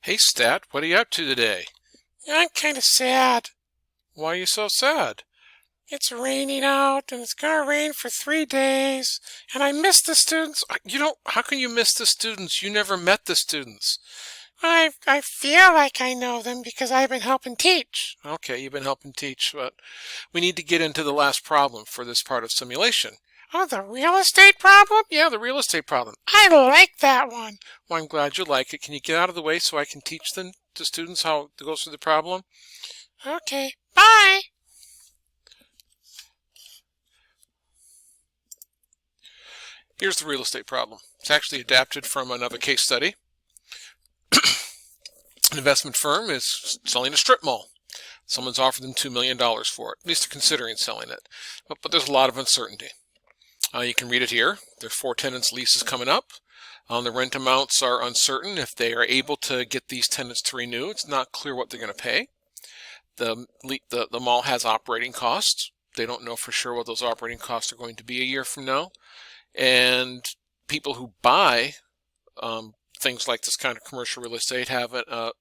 Hey Stat, what are you up to today? I'm kind of sad. Why are you so sad? It's raining out and it's gonna rain for 3 days, and I miss the students. How can you miss the students? You never met the students. I feel like I know them because I've been helping teach. Okay, you've been helping teach, but we need to get into the last problem for this part of simulation. Oh, the real estate problem? Yeah, the real estate problem. I like that one. Well, I'm glad you like it. Can you get out of the way so I can teach them to students how to go through the problem? Okay, bye. Here's the real estate problem. It's actually adapted from another case study. An investment firm is selling a strip mall. Someone's offered them $2 million for it. At least they're considering selling it. But there's a lot of uncertainty. You can read it here. There are 4 tenants' leases coming up. The rent amounts are uncertain. If they are able to get these tenants to renew, it's not clear what they're going to pay. The mall has operating costs. They don't know for sure what those operating costs are going to be a year from now. And people who buy things like this kind of commercial real estate have a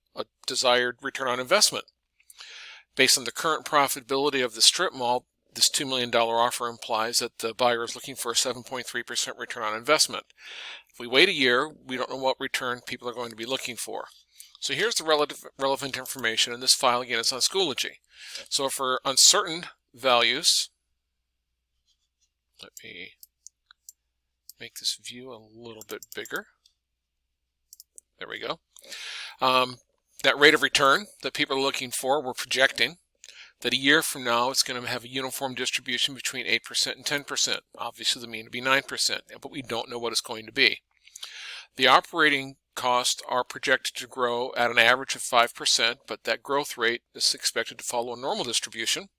desired return on investment. Based on the current profitability of the strip mall, this $2 million offer implies that the buyer is looking for a 7.3% return on investment. If we wait a year, we don't know what return people are going to be looking for. So here's the relevant information, and this file again is on Schoology. So for uncertain values, let me make this view a little bit bigger. There we go. That rate of return that people are looking for, we're projecting that a year from now it's going to have a uniform distribution between 8% and 10%. Obviously the mean would be 9%, but we don't know what it's going to be. The operating costs are projected to grow at an average of 5%, but that growth rate is expected to follow a normal distribution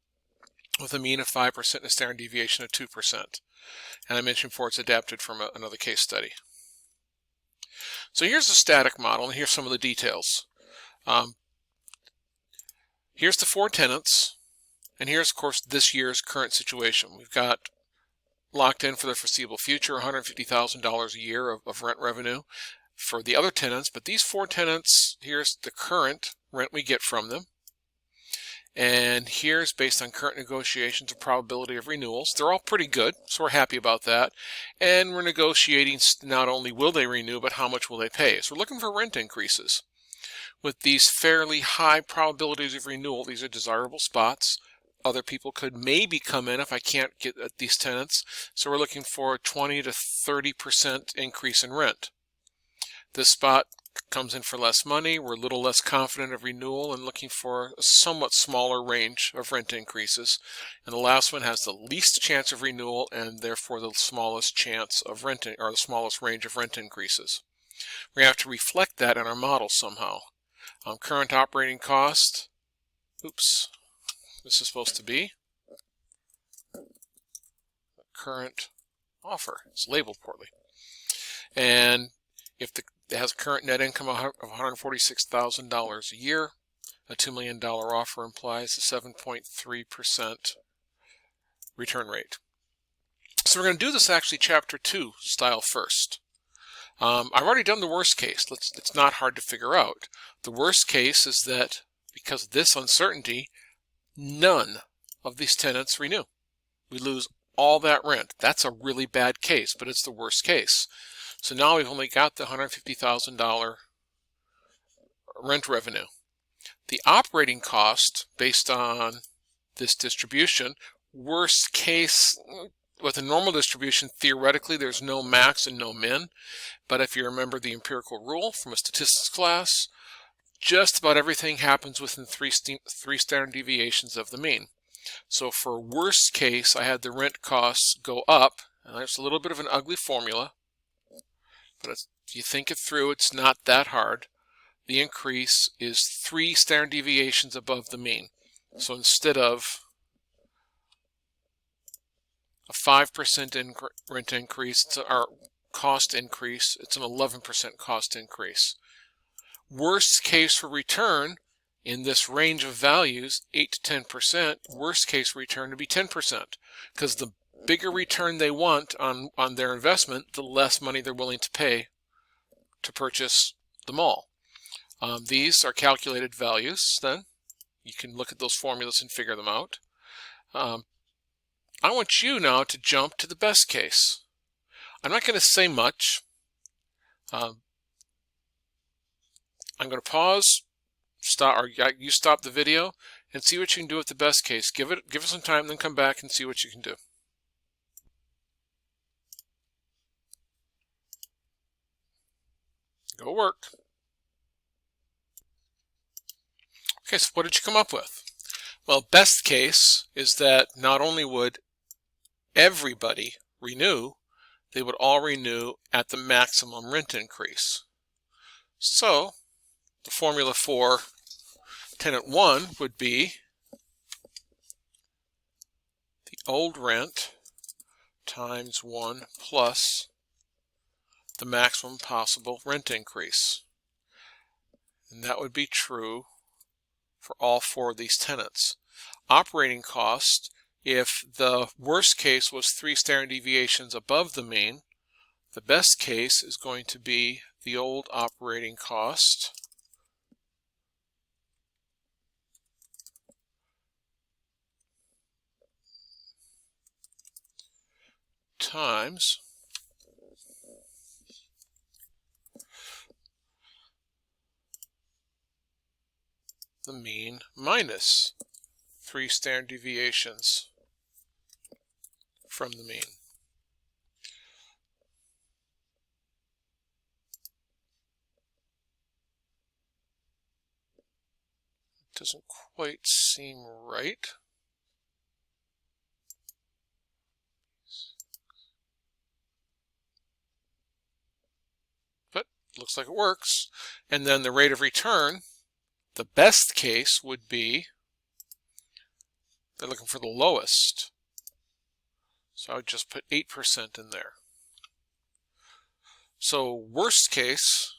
with a mean of 5% and a standard deviation of 2%. And I mentioned before it's adapted from another case study. So here's the static model, and here's some of the details. Here's the 4 tenants, and here's, of course, this year's current situation. We've got locked in for the foreseeable future $150,000 a year of rent revenue for the other tenants, but these 4 tenants, here's the current rent we get from them. And here's, based on current negotiations, a probability of renewals. They're all pretty good, so we're happy about that. And we're negotiating not only will they renew, but how much will they pay. So we're looking for rent increases. With these fairly high probabilities of renewal, these are desirable spots. Other people could maybe come in if I can't get at these tenants. So we're looking for a 20 to 30% increase in rent. This spot comes in for less money. We're a little less confident of renewal and looking for a somewhat smaller range of rent increases. And the last one has the least chance of renewal and therefore the smallest chance of renting, or the smallest range of rent increases. We have to reflect that in our model somehow. Current operating cost, this is supposed to be current offer. It's labeled poorly. And if it has a current net income of $146,000 a year, a $2 million offer implies a 7.3% return rate. So we're going to do this actually chapter 2 style first. I've already done the worst case. It's not hard to figure out. The worst case is that because of this uncertainty, none of these tenants renew. We lose all that rent. That's a really bad case, but it's the worst case. So now we've only got the $150,000 rent revenue. The operating cost, based on this distribution, worst case, with a normal distribution, theoretically there's no max and no min. But if you remember the empirical rule from a statistics class, just about everything happens within three standard deviations of the mean. So for worst case, I had the rent costs go up. And there's a little bit of an ugly formula, but if you think it through, it's not that hard. The increase is 3 standard deviations above the mean. So instead of a 5% rent increase, or cost increase, it's an 11% cost increase. Worst case for return in this range of values, 8 to 10%, worst case return to be 10%, because the bigger return they want on their investment, the less money they're willing to pay to purchase the mall. These are calculated values then. You can look at those formulas and figure them out. I want you now to jump to the best case. I'm not going to say much. I'm going to pause, you stop the video, and see what you can do with the best case. Give it some time, then come back and see what you can do. Go work. Okay, so what did you come up with? Well, best case is that not only would everybody renew, they would all renew at the maximum rent increase. So the formula for tenant 1 would be the old rent times 1 plus the maximum possible rent increase. And that would be true for all 4 of these tenants. Operating cost, if the worst case was 3 standard deviations above the mean, the best case is going to be the old operating cost times the mean minus 3 standard deviations from the mean. Doesn't quite seem right. But looks like it works. And then the rate of return, the best case would be, they're looking for the lowest. So I would just put 8% in there. So worst case,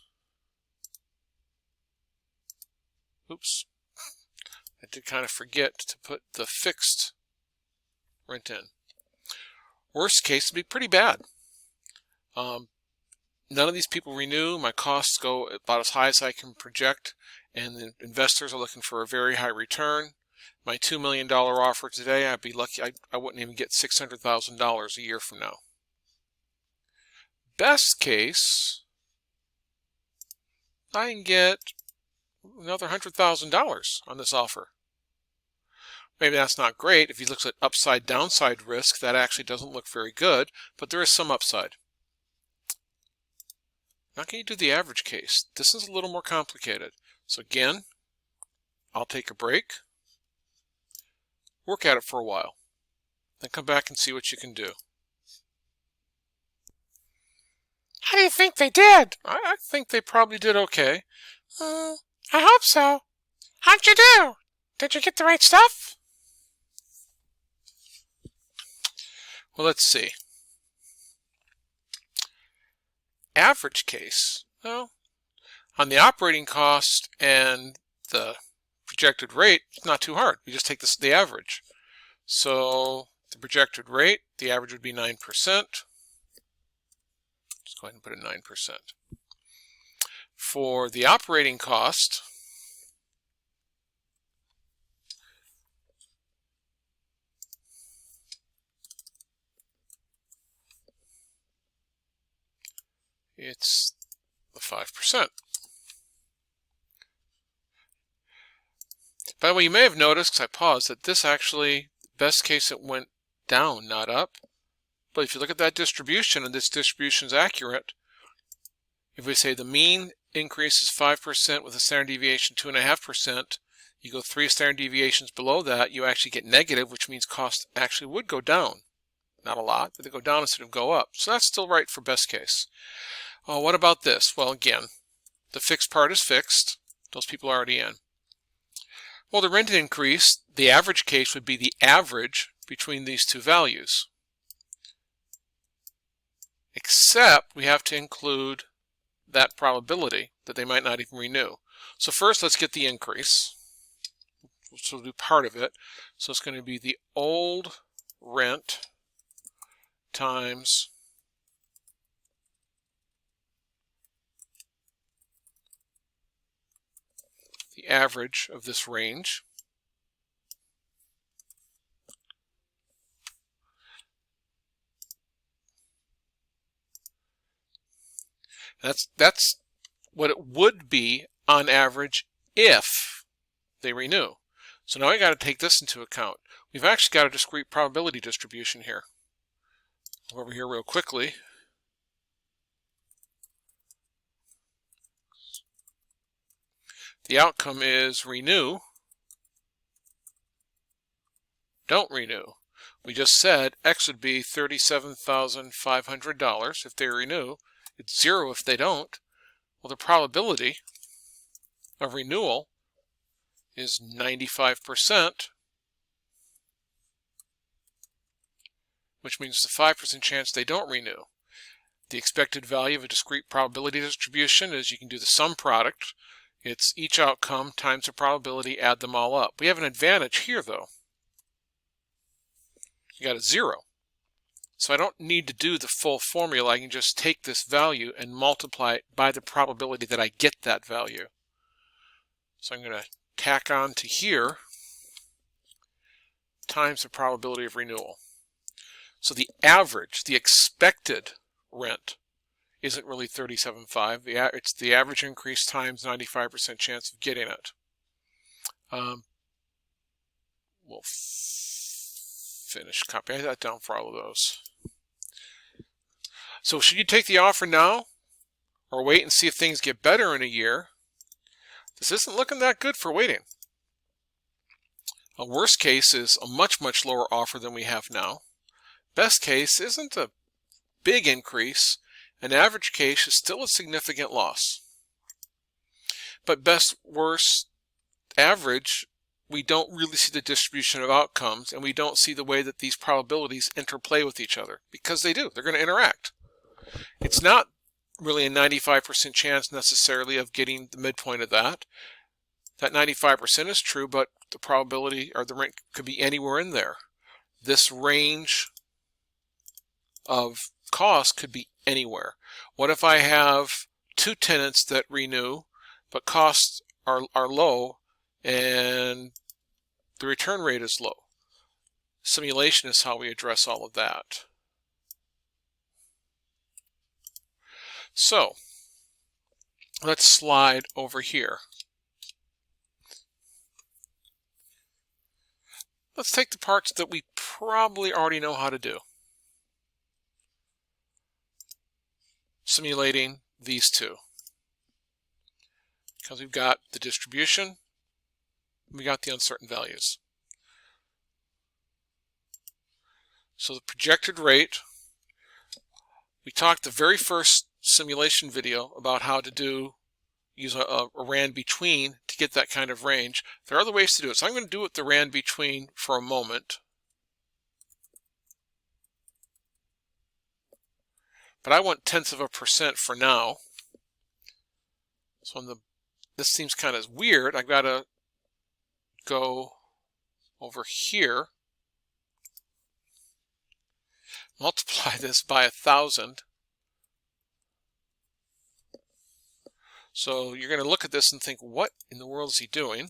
oops, I did kind of forget to put the fixed rent in. Worst case would be pretty bad. None of these people renew. My costs go about as high as I can project, and the investors are looking for a very high return. My $2 million offer today, I'd be lucky. I wouldn't even get $600,000 a year from now. Best case, I can get another $100,000 on this offer. Maybe that's not great. If you look at upside downside risk, that actually doesn't look very good, but there is some upside. Now can you do the average case? This is a little more complicated. So again, I'll take a break, work at it for a while, then come back and see what you can do. How do you think they did? I think they probably did okay. I hope so. How'd you do? Did you get the right stuff? Well, let's see. Average case, well, on the operating cost and the projected rate, it's not too hard. We just take the average. So the projected rate, the average would be 9%. Just go ahead and put in 9%. For the operating cost, it's the 5%. By the way, you may have noticed, because I paused, that this actually, best case, it went down, not up. But if you look at that distribution, and this distribution is accurate, if we say the mean increase is 5% with a standard deviation 2.5%, you go 3 standard deviations below that, you actually get negative, which means cost actually would go down. Not a lot, but they go down instead of go up. So that's still right for best case. Oh, what about this? Well, again, the fixed part is fixed. Those people are already in. Well, the rent increase, the average case would be the average between these two values. Except we have to include that probability that they might not even renew. So first, let's get the increase. So we'll do part of it. So it's going to be the old rent times the average of this range. That's what it would be on average if they renew. So now I got to take this into account. We've actually got a discrete probability distribution here. Go over here real quickly. The outcome is renew, don't renew. We just said X would be $37,500 if they renew. It's 0 if they don't. Well, the probability of renewal is 95%, which means the 5% chance they don't renew. The expected value of a discrete probability distribution is you can do the sum product. It's each outcome times the probability, add them all up. We have an advantage here, though. You got a 0. So I don't need to do the full formula. I can just take this value and multiply it by the probability that I get that value. So I'm going to tack on to here times the probability of renewal. So the average, the expected rent, isn't really 37.5. It's the average increase times 95% chance of getting it. We'll finish copying that down for all of those. So should you take the offer now or wait and see if things get better in a year? This isn't looking that good for waiting. A worst case is a much, much lower offer than we have now. Best case isn't a big increase. An average case is still a significant loss. But best, worst, average, we don't really see the distribution of outcomes, and we don't see the way that these probabilities interplay with each other, because they do. They're going to interact. It's not really a 95% chance necessarily of getting the midpoint of that. That 95% is true, but the probability or the rent could be anywhere in there. This range of cost could be anywhere. What if I have 2 tenants that renew, but costs are low and the return rate is low? Simulation is how we address all of that. So let's slide over here. Let's take the parts that we probably already know how to do. Simulating these two. Because we've got the distribution, we got the uncertain values. So the projected rate, we talked the very first simulation video about how to use a RAND between to get that kind of range. There are other ways to do it. So I'm going to do it with the RAND between for a moment. But I want 0.1% for now. So this seems kind of weird. I've got to go over here, multiply this by 1,000. So you're going to look at this and think, what in the world is he doing?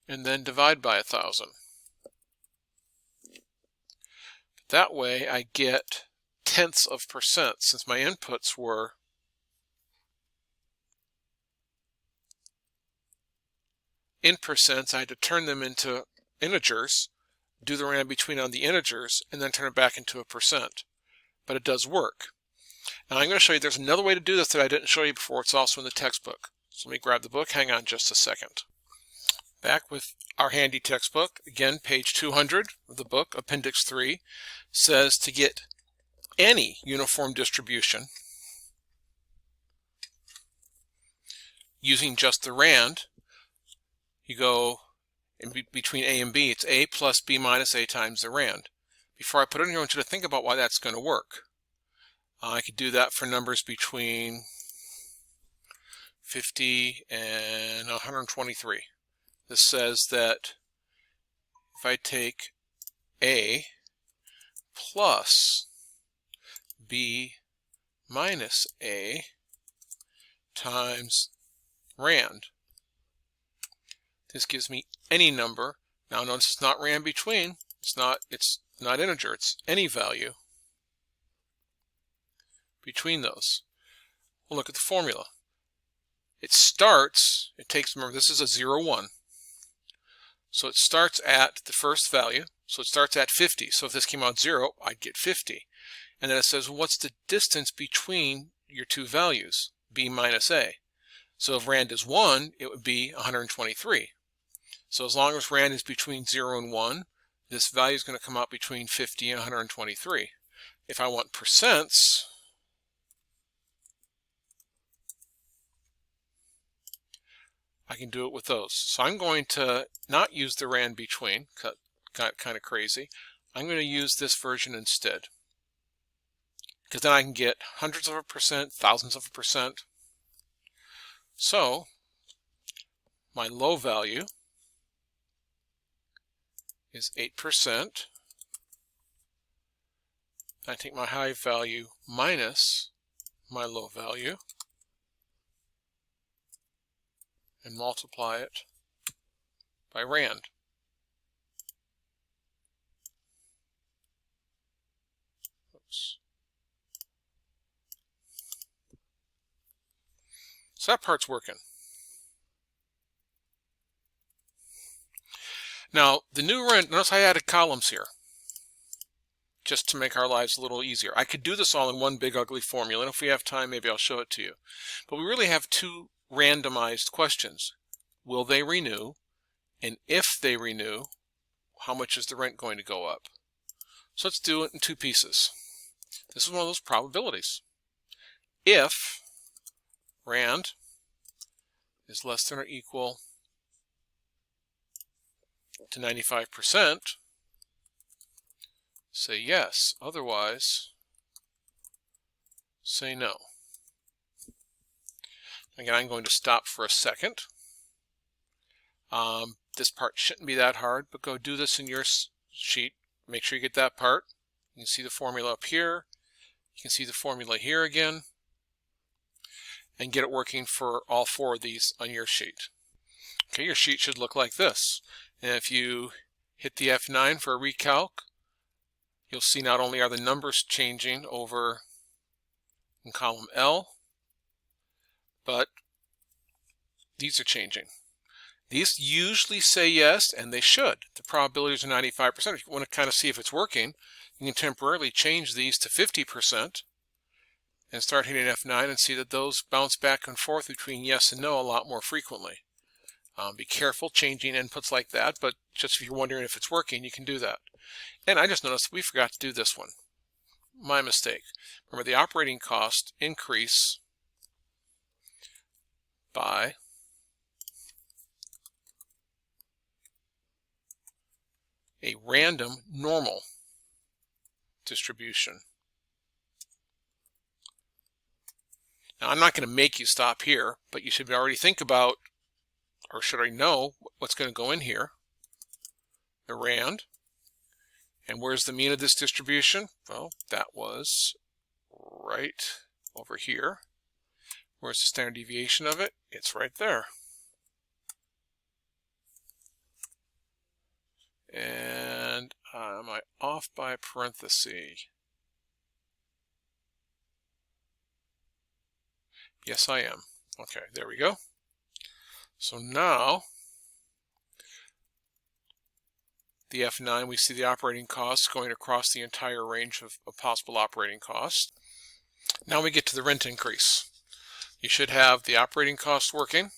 And then divide by 1,000. That way I get 0.1%. Since my inputs were in percents, I had to turn them into integers, do the RAND between on the integers, and then turn it back into a percent. But it does work. Now I'm going to show you there's another way to do this that I didn't show you before. It's also in the textbook. So let me grab the book. Hang on just a second. Back with our handy textbook. Again, page 200 of the book, Appendix 3, says to get any uniform distribution using just the RAND, you go in between A and B. It's A plus B minus A times the RAND. Before I put it in here, I want you to think about why that's going to work. I could do that for numbers between 50 and 123. This says that if I take A plus B minus A times rand. This gives me any number. Now notice it's not rand between. It's not integer. It's any value between those. We'll look at the formula. It takes, remember this is a 0, 1. So it starts at the first value. So it starts at 50. So if this came out 0, I'd get 50. And then it says, well, what's the distance between your two values, b minus a? So if rand is 1, it would be 123. So as long as rand is between 0 and 1, this value is going to come out between 50 and 123. If I want percents, I can do it with those. So I'm going to not use the rand between, got kind of crazy. I'm going to use this version instead, because then I can get hundreds of a percent, thousands of a percent. So my low value is 8%. I take my high value minus my low value and multiply it by rand. Oops. So that part's working. Now, the new rand, notice I added columns here just to make our lives a little easier. I could do this all in one big ugly formula, and if we have time, maybe I'll show it to you. But we really have two randomized questions. Will they renew? And if they renew, how much is the rent going to go up? So let's do it in two pieces. This is one of those probabilities. If rand is less than or equal to 95%, say yes. Otherwise, say no. Again, I'm going to stop for a second. This part shouldn't be that hard, but go do this in your sheet. Make sure you get that part. You can see the formula up here. You can see the formula here again. And get it working for all four of these on your sheet. Okay, your sheet should look like this. And if you hit the F9 for a recalc, you'll see not only are the numbers changing over in column L, but these are changing. These usually say yes, and they should. The probabilities are 95%. If you want to kind of see if it's working, you can temporarily change these to 50% and start hitting F9 and see that those bounce back and forth between yes and no a lot more frequently. Be careful changing inputs like that, but just if you're wondering if it's working, you can do that. And I just noticed we forgot to do this one. My mistake. Remember, the operating cost increase by a random normal distribution. Now, I'm not going to make you stop here, but you should already think about, or should I know, what's going to go in here. The rand. And where's the mean of this distribution? Well, that was right over here. Where's the standard deviation of it? It's right there. And am I off by a parenthesis? Yes, I am. Okay, there we go. So now, the F9, we see the operating costs going across the entire range of possible operating costs. Now we get to the rent increase. You should have the operating cost working.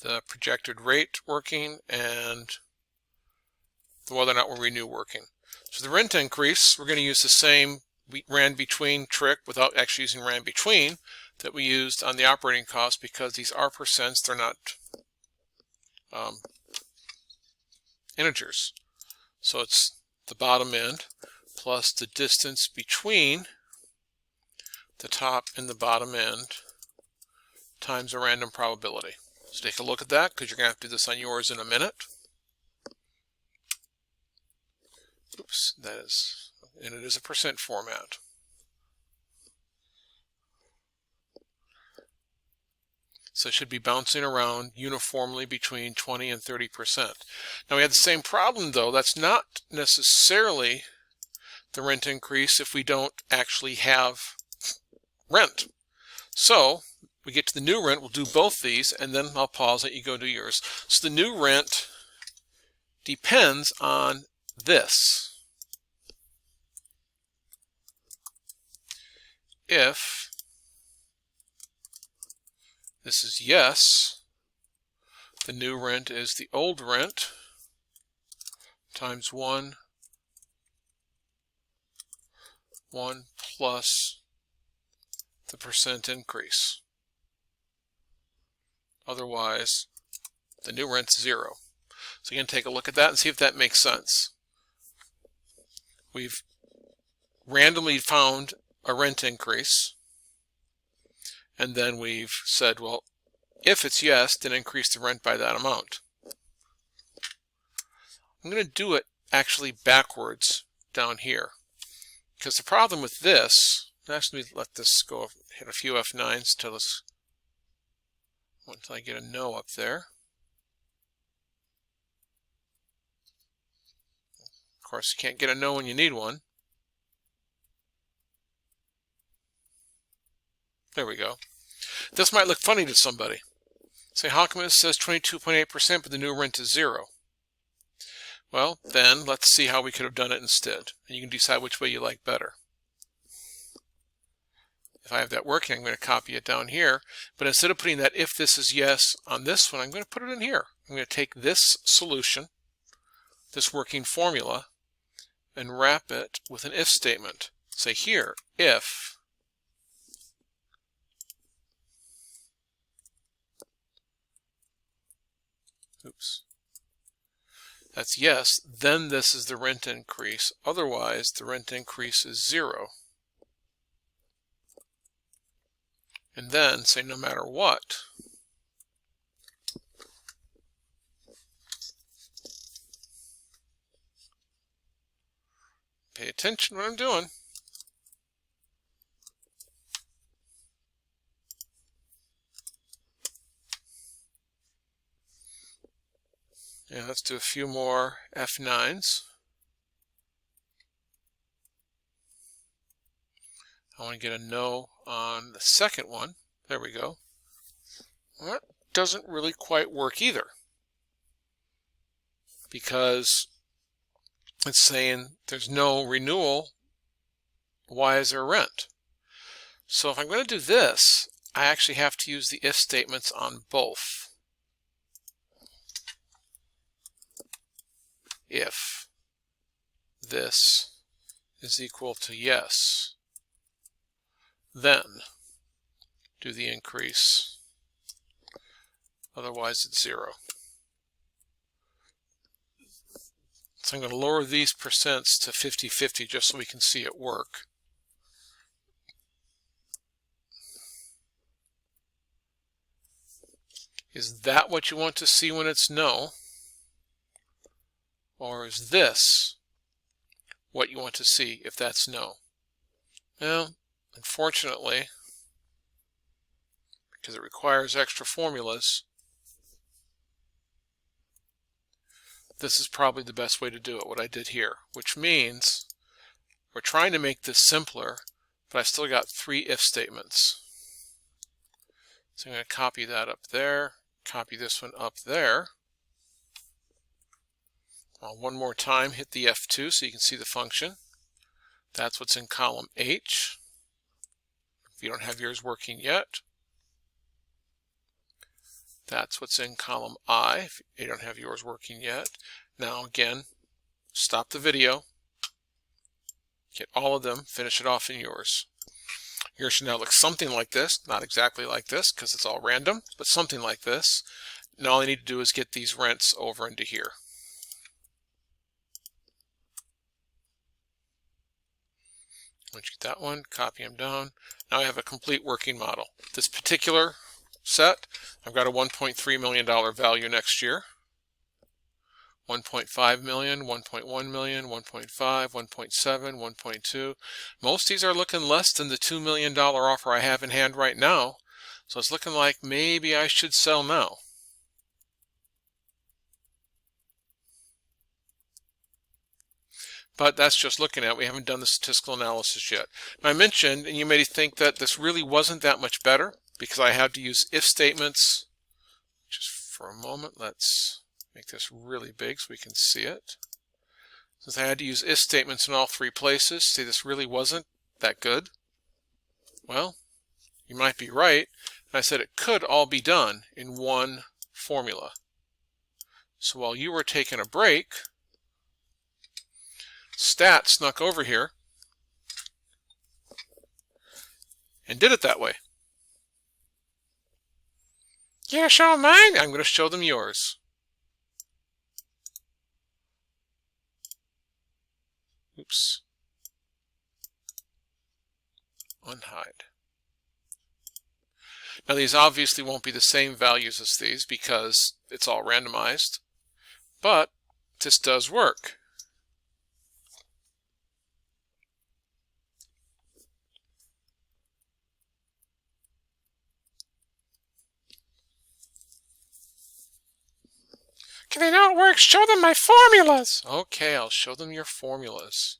The projected rate working, and whether or not we'll renew working. So the rent increase, we're going to use the same rand between trick without actually using rand between that we used on the operating cost, because these are percents, they're not integers. So it's the bottom end plus the distance between the top and the bottom end times a random probability. So take a look at that, because you're going to have to do this on yours in a minute. Oops, that is, and it is a percent format. So it should be bouncing around uniformly between 20 and 30%. Now we have the same problem though. That's not necessarily the rent increase if we don't actually have rent. So we get to the new rent, we'll do both these, and then I'll pause, let you go do yours. So the new rent depends on this. If this is yes, the new rent is the old rent times 1 plus the percent increase. Otherwise, the new rent's 0. So again, take a look at that and see if that makes sense. We've randomly found a rent increase, and then we've said, well, if it's yes, then increase the rent by that amount. I'm going to do it actually backwards down here, because the problem with this, actually let this go, hit a few F9s until I get a no up there. Of course, you can't get a no when you need one. There we go. This might look funny to somebody. Say, how come it says 22.8% but the new rent is 0? Well, then let's see how we could have done it instead. And you can decide which way you like better. If I have that working, I'm going to copy it down here. But instead of putting that if this is yes on this one, I'm going to put it in here. I'm going to take this solution, this working formula, and wrap it with an if statement. Say here, if that's yes, then this is the rent increase. Otherwise, the rent increase is 0. And then say no matter what, pay attention to what I'm doing. And let's do a few more F9s. I want to get a no on the second one. There we go. Well, that doesn't really quite work either, because it's saying there's no renewal. Why is there rent? So if I'm going to do this, I actually have to use the if statements on both. If this is equal to yes, then do the increase. Otherwise, it's 0. So I'm going to lower these percents to 50-50 just so we can see it work. Is that what you want to see when it's no? Or is this what you want to see if that's no? Well, unfortunately, because it requires extra formulas, this is probably the best way to do it, what I did here, which means we're trying to make this simpler, but I've still got 3 if statements. So I'm going to copy that up there, copy this one up there. One more time, hit the F2 so you can see the function. That's what's in column H, if you don't have yours working yet. That's what's in column I, if you don't have yours working yet. Now again, stop the video, get all of them, finish it off in yours. Yours should now look something like this, not exactly like this because it's all random, but something like this. And all I need to do is get these rents over into here. Once you get that one, copy them down. Now I have a complete working model. This particular set, I've got a $1.3 million value next year. 1.5 million, 1.1 million, 1.5, 1.7, 1.2. Most of these are looking less than the $2 million offer I have in hand right now. So it's looking like maybe I should sell now. But that's just looking at it. We haven't done the statistical analysis yet. Now, I mentioned, and you may think that this really wasn't that much better because I had to use if statements. Just for a moment, let's make this really big so we can see it. Since I had to use if statements in all three places, see, this really wasn't that good. Well, you might be right. I said it could all be done in one formula. So while you were taking a break, Stat snuck over here and did it that way. Yeah, show mine. I'm going to show them yours. Oops. Unhide. Now these obviously won't be the same values as these because it's all randomized, but this does work. Can they know it works? Show them my formulas. Okay, I'll show them your formulas.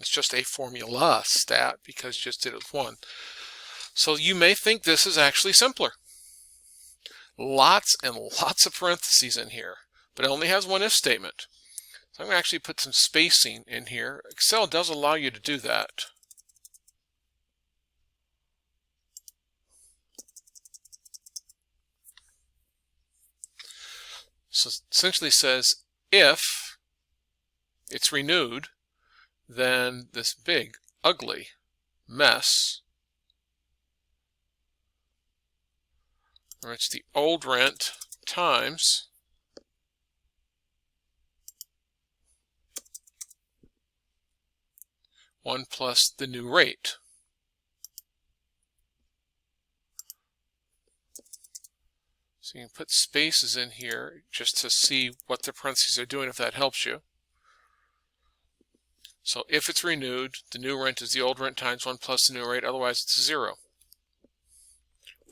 It's just a formula stat because you just did it with one. So you may think this is actually simpler. Lots and lots of parentheses in here, but it only has one if statement. So I'm going to actually put some spacing in here. Excel does allow you to do that. So it essentially says if it's renewed, then this big, ugly mess, or it's the old rent times one plus the new rate. So you can put spaces in here just to see what the parentheses are doing if that helps you. So if it's renewed, the new rent is the old rent times 1 plus the new rate, otherwise it's 0.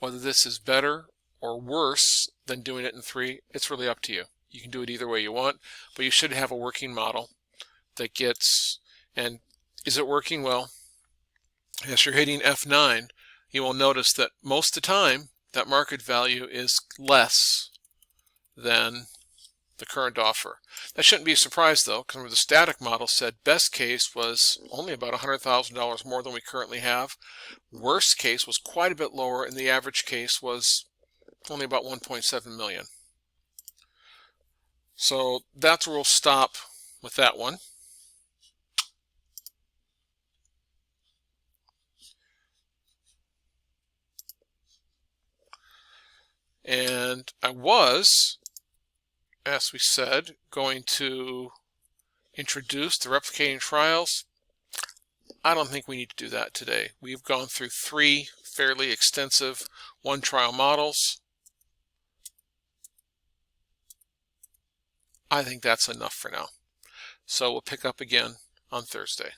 Whether this is better or worse than doing it in 3, it's really up to you. You can do it either way you want, but you should have a working model that gets, and is it working? Well, as you're hitting F9, you will notice that most of the time that market value is less than the current offer. That shouldn't be a surprise though, because the static model said best case was only about $100,000 more than we currently have. Worst case was quite a bit lower, and the average case was only about 1.7 million. So that's where we'll stop with that one. And I was, as we said, going to introduce the replicating trials. I don't think we need to do that today. We've gone through 3 fairly extensive one-trial models. I think that's enough for now. So we'll pick up again on Thursday.